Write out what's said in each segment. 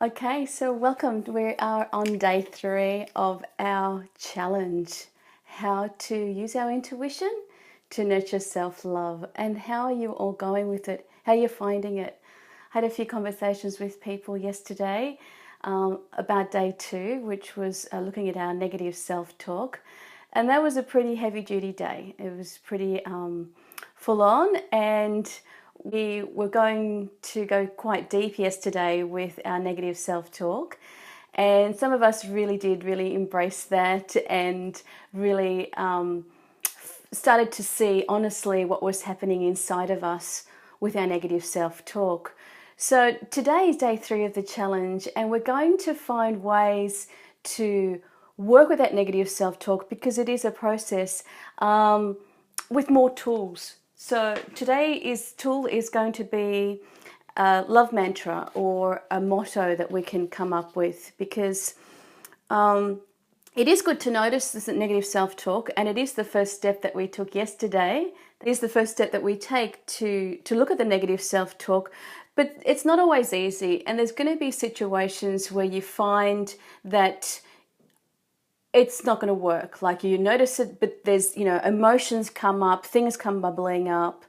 Okay, so welcome. We are on day 3 of our challenge. How to use our intuition to nurture self-love. And how are you all going with it? How are you finding it? I had a few conversations with people yesterday about day 2, which was looking at our negative self-talk. And that was a pretty heavy-duty day. It was pretty full on, and we were going to go quite deep yesterday with our negative self-talk, and some of us really embrace that and really started to see honestly what was happening inside of us with our negative self-talk. So today is day 3 of the challenge, and we're going to find ways to work with that negative self-talk, because it is a process with more tools. So today's tool is going to be a love mantra or a motto that we can come up with, because it is good to notice this negative self-talk, and it is the first step that we took yesterday. It is the first step that we take to look at the negative self-talk, but it's not always easy, and there's going to be situations where you find that it's not going to work. Like, you notice it, but there's, emotions come up, things come bubbling up,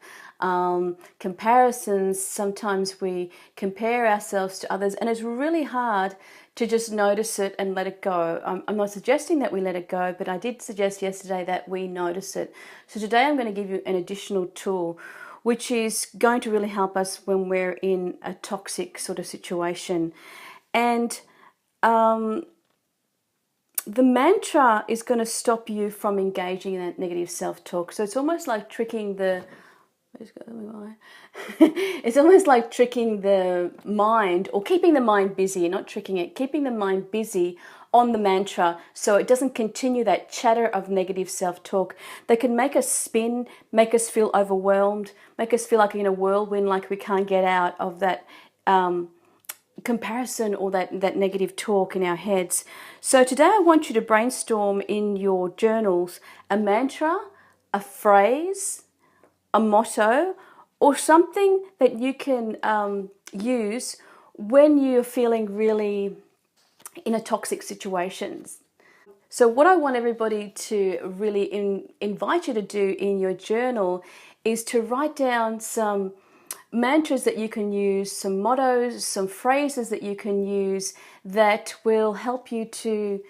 comparisons. Sometimes we compare ourselves to others, and it's really hard to just notice it and let it go. I'm not suggesting that we let it go, but I did suggest yesterday that we notice it. So today I'm going to give you an additional tool, which is going to really help us when we're in a toxic sort of situation. And the mantra is going to stop you from engaging in that negative self-talk. So it's almost like tricking the it's almost like tricking the mind, or keeping the mind busy, not tricking it, keeping the mind busy on the mantra, so it doesn't continue that chatter of negative self-talk that can make us spin, make us feel overwhelmed, make us feel like in a whirlwind, like we can't get out of that comparison or that negative talk in our heads. So today I want you to brainstorm in your journals a mantra, a phrase, a motto, or something that you can use when you're feeling really in a toxic situation. So what I want everybody to really invite you to do in your journal is to write down some mantras that you can use, some mottos, some phrases that you can use that will help you to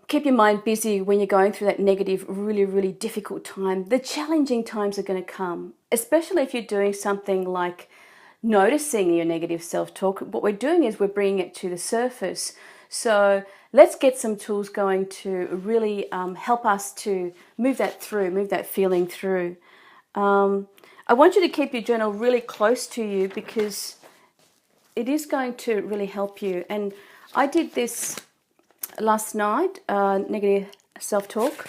keep your mind busy when you're going through that negative, really difficult time. The challenging times are going to come, especially if you're doing something like noticing your negative self-talk. What we're doing is we're bringing it to the surface. So let's get some tools going to really help us to move that feeling through. I want you to keep your journal really close to you, because it is going to really help you. And I did this last night, negative self-talk,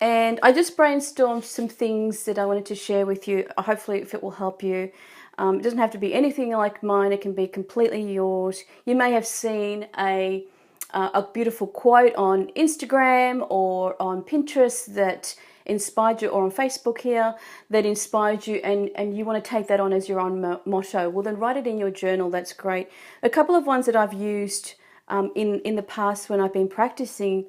and I just brainstormed some things that I wanted to share with you. Hopefully if it will help you. It doesn't have to be anything like mine. It can be completely yours. You may have seen a beautiful quote on Instagram or on Pinterest that inspired you, or on Facebook here, that inspired you, and you want to take that on as your own motto. Well, then write it in your journal. That's great. A couple of ones that I've used in the past when I've been practicing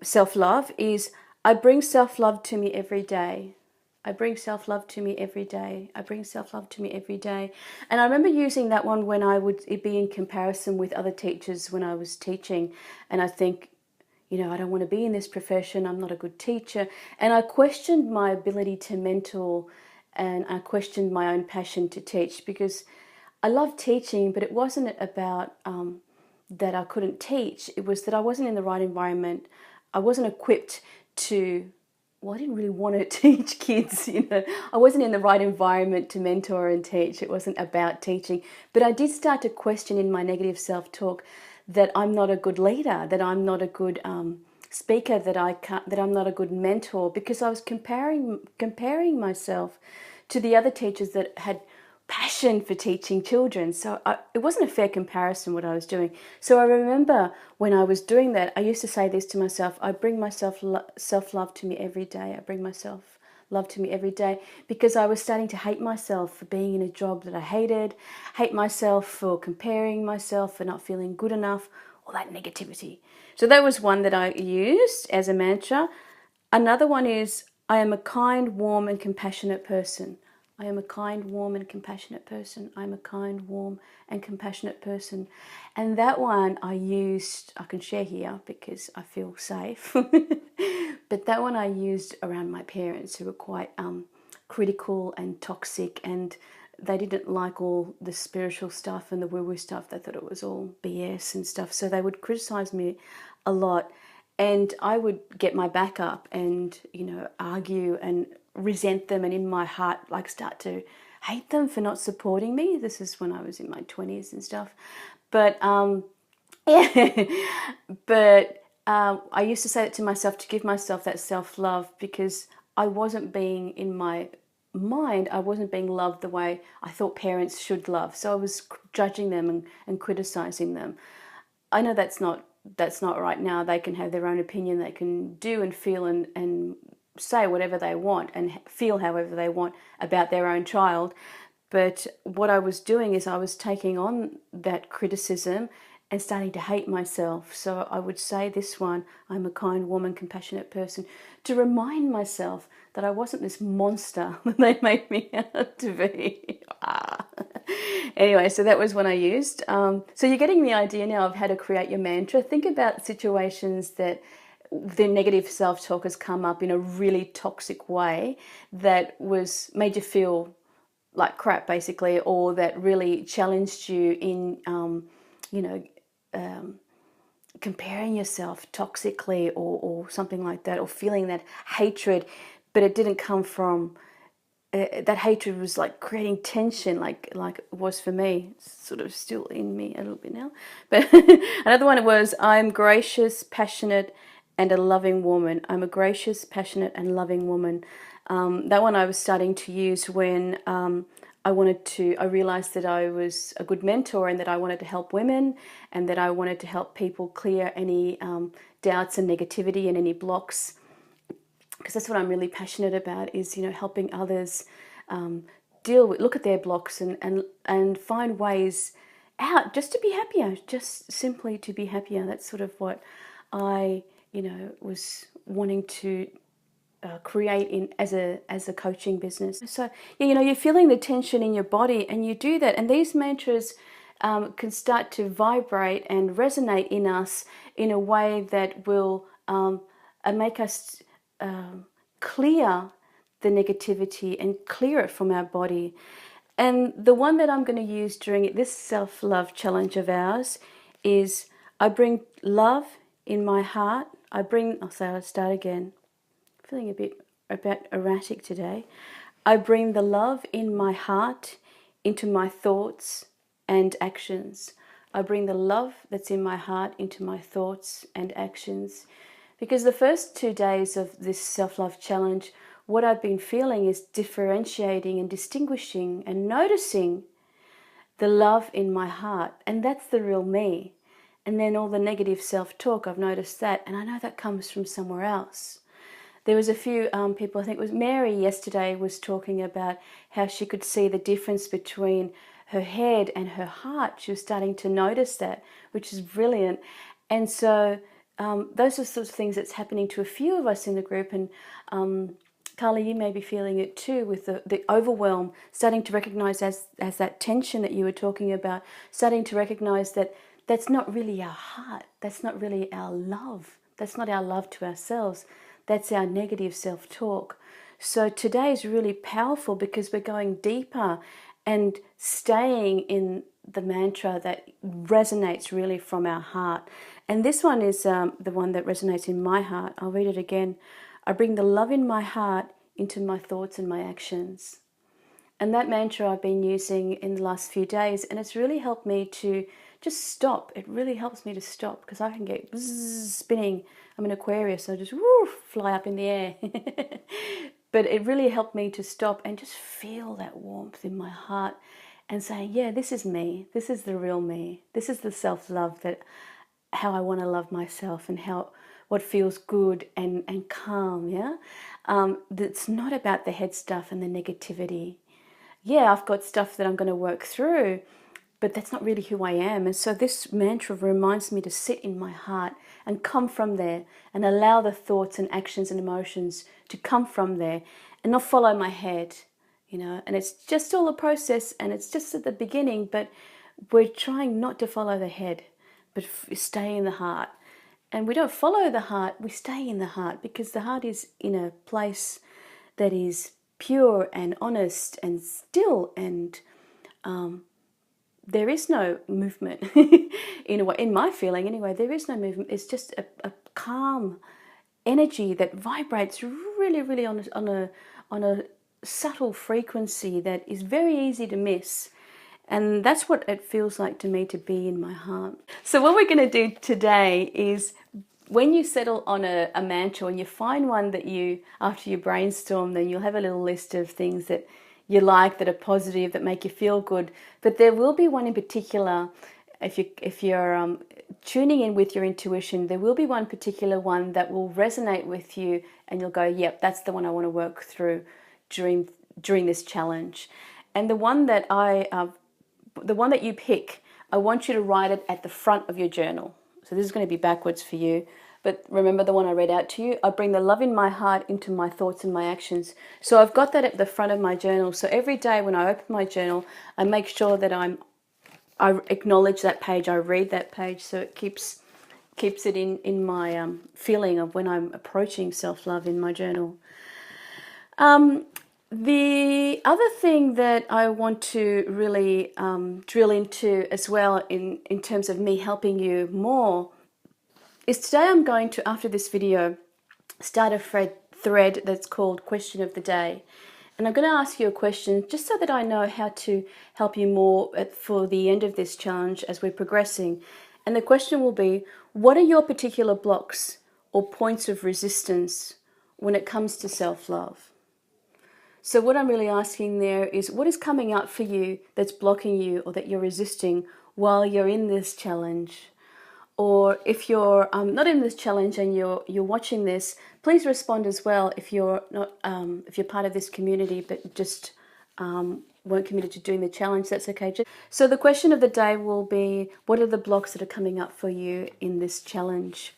self-love is, I bring self-love to me every day. I bring self-love to me every day. I bring self-love to me every day. And I remember using that one when I would be in comparison with other teachers when I was teaching, and I think, I don't want to be in this profession, I'm not a good teacher. And I questioned my ability to mentor, and I questioned my own passion to teach, because I love teaching, but it wasn't about that I couldn't teach. It was that I wasn't in the right environment. I wasn't equipped to, I didn't really want to teach kids, I wasn't in the right environment to mentor and teach. It wasn't about teaching. But I did start to question in my negative self-talk that I'm not a good leader, that I'm not a good speaker, that I'm not a good mentor, because I was comparing myself to the other teachers that had passion for teaching children. So it wasn't a fair comparison what I was doing. So I remember when I was doing that, I used to say this to myself: I bring myself self-love to me every day. I bring myself love to me every day, because I was starting to hate myself for being in a job that I hated, hate myself for comparing myself, for not feeling good enough, all that negativity. So that was one that I used as a mantra. Another one is, I am a kind, warm, and compassionate person. I am a kind, warm, and compassionate person. I'm a kind, warm, and compassionate person. And that one I used, I can share here because I feel safe. But that one I used around my parents, who were quite critical and toxic, and they didn't like all the spiritual stuff and the woo-woo stuff. They thought it was all BS and stuff. So they would criticize me a lot. And I would get my back up and, argue and resent them, and in my heart, start to hate them for not supporting me. This is when I was in my 20s and stuff. But, yeah, but I used to say it to myself to give myself that self-love, because I wasn't being, in my mind, I wasn't being loved the way I thought parents should love. So I was judging them and criticizing them. I know that's not right now. They can have their own opinion. They can do and feel and say whatever they want and feel however they want about their own child. But what I was doing is I was taking on that criticism and starting to hate myself. So I would say this one, I'm a kind, woman, compassionate person, to remind myself that I wasn't this monster that they made me out to be. Anyway, so that was one I used. So you're getting the idea now of how to create your mantra. Think about situations that the negative self-talk has come up in a really toxic way that made you feel like crap, basically, or that really challenged you in, comparing yourself toxically or something like that, or feeling that hatred, but it didn't come from, that hatred was like creating tension, like it was for me. It's sort of still in me a little bit now. But another one was, I'm gracious, passionate, and a loving woman. I'm a gracious, passionate, and loving woman. That one I was starting to use when I realized that I was a good mentor, and that I wanted to help women, and that I wanted to help people clear any doubts and negativity and any blocks. Because that's what I'm really passionate about, is, helping others look at their blocks and find ways out just to be happier, just simply to be happier. That's sort of what I, was wanting to create as a coaching business. So, you're feeling the tension in your body, and you do that. And these mantras can start to vibrate and resonate in us in a way that will make us clear the negativity and clear it from our body. And the one that I'm going to use during this self-love challenge of ours is, I bring love in my heart. I'll start again. Feeling a bit erratic today. I bring the love in my heart into my thoughts and actions. I bring the love that's in my heart into my thoughts and actions. Because the first 2 days of this self-love challenge, what I've been feeling is differentiating and distinguishing and noticing the love in my heart. And that's the real me. And then all the negative self-talk, I've noticed that. And I know that comes from somewhere else. There was a few people, I think it was Mary yesterday, was talking about how she could see the difference between her head and her heart. She was starting to notice that, which is brilliant. And so those are sorts of things that's happening to a few of us in the group. And Carly, you may be feeling it too, with the overwhelm, starting to recognize as that tension that you were talking about, starting to recognize that that's not really our heart. That's not really our love. That's not our love to ourselves. That's our negative self-talk. So today is really powerful, because we're going deeper and staying in the mantra that resonates really from our heart. And this one is the one that resonates in my heart. I'll read it again. I bring the love in my heart into my thoughts and my actions. And that mantra I've been using in the last few days, and it's really helped me to just stop. It really helps me to stop, because I can get spinning. I'm an Aquarius, so I just fly up in the air. But it really helped me to stop and just feel that warmth in my heart and saying, yeah, this is me. This is the real me. This is the self-love, that how I want to love myself, and what feels good and calm, yeah? That's not about the head stuff and the negativity. Yeah, I've got stuff that I'm going to work through, but that's not really who I am. And so this mantra reminds me to sit in my heart and come from there and allow the thoughts and actions and emotions to come from there and not follow my head, you know. And it's just all a process, and it's just at the beginning, but we're trying not to follow the head, but stay in the heart. And we don't follow the heart, we stay in the heart, because the heart is in a place that is pure and honest and still, and there is no movement. In a way, in my feeling anyway, there is no movement. It's just a calm energy that vibrates really, really on a subtle frequency that is very easy to miss. And that's what it feels like to me to be in my heart. So what we're going to do today is, when you settle on a mantra and you find one that you, after you brainstorm, then you'll have a little list of things that you like, that are positive, that make you feel good. But there will be one in particular, if you're tuning in with your intuition, there will be one particular one that will resonate with you, and you'll go, yep, that's the one I want to work through during this challenge. And the one that you pick, I want you to write it at the front of your journal. So this is going to be backwards for you. But remember the one I read out to you? I bring the love in my heart into my thoughts and my actions. So I've got that at the front of my journal. So every day when I open my journal, I make sure that I acknowledge that page, I read that page, so it keeps it in my feeling of when I'm approaching self-love in my journal. The other thing that I want to really drill into as well in terms of me helping you more is, today I'm going to, after this video, start a thread that's called Question of the Day. And I'm going to ask you a question just so that I know how to help you more for the end of this challenge as we're progressing. And the question will be, what are your particular blocks or points of resistance when it comes to self-love? So what I'm really asking there is, what is coming up for you that's blocking you or that you're resisting while you're in this challenge? Or if you're not in this challenge and you're watching this, please respond as well. If you're not, if you're part of this community but just weren't committed to doing the challenge, that's okay. So the question of the day will be, what are the blocks that are coming up for you in this challenge?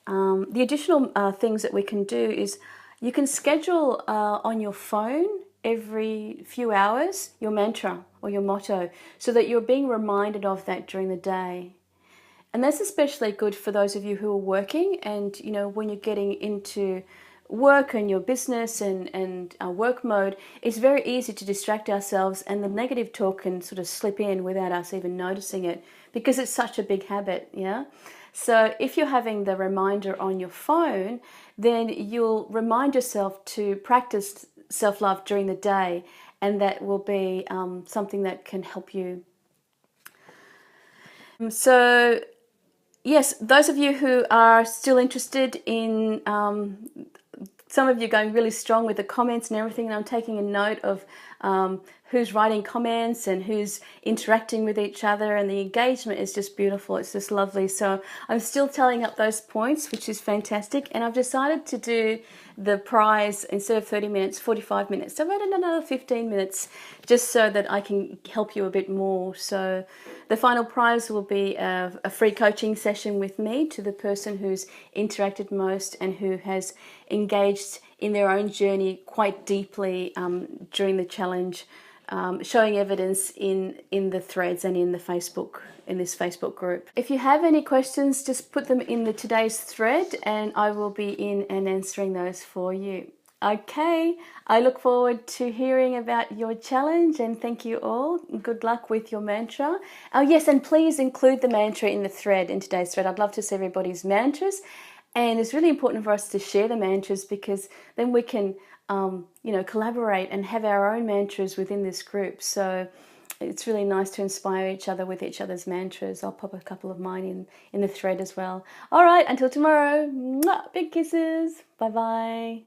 The additional things that we can do is, you can schedule on your phone every few hours your mantra or your motto, so that you're being reminded of that during the day. And that's especially good for those of you who are working, and you know, when you're getting into work and your business and work mode, it's very easy to distract ourselves, and the negative talk can sort of slip in without us even noticing it, because it's such a big habit, yeah? So if you're having the reminder on your phone, then you'll remind yourself to practice self-love during the day, and that will be something that can help you. So yes, those of you who are still interested in, some of you going really strong with the comments and everything, and I'm taking a note of who's writing comments and who's interacting with each other, and the engagement is just beautiful. It's just lovely. So I'm still tallying up those points, which is fantastic, and I've decided to do the prize, instead of 30 minutes, 45 minutes. So I've added another 15 minutes just so that I can help you a bit more. So the final prize will be a free coaching session with me to the person who's interacted most and who has engaged in their own journey quite deeply during the challenge, showing evidence in the threads and in the in this Facebook group. If you have any questions, just put them in today's thread, and I will be in and answering those for you. Okay, I look forward to hearing about your challenge, and thank you all. Good luck with your mantra. Oh yes, and please include the mantra in the thread, in today's thread. I'd love to see everybody's mantras, and it's really important for us to share the mantras, because then we can collaborate and have our own mantras within this group. So it's really nice to inspire each other with each other's mantras. I'll pop a couple of mine in the thread as well. All right, until tomorrow. Mwah, big kisses. Bye-bye.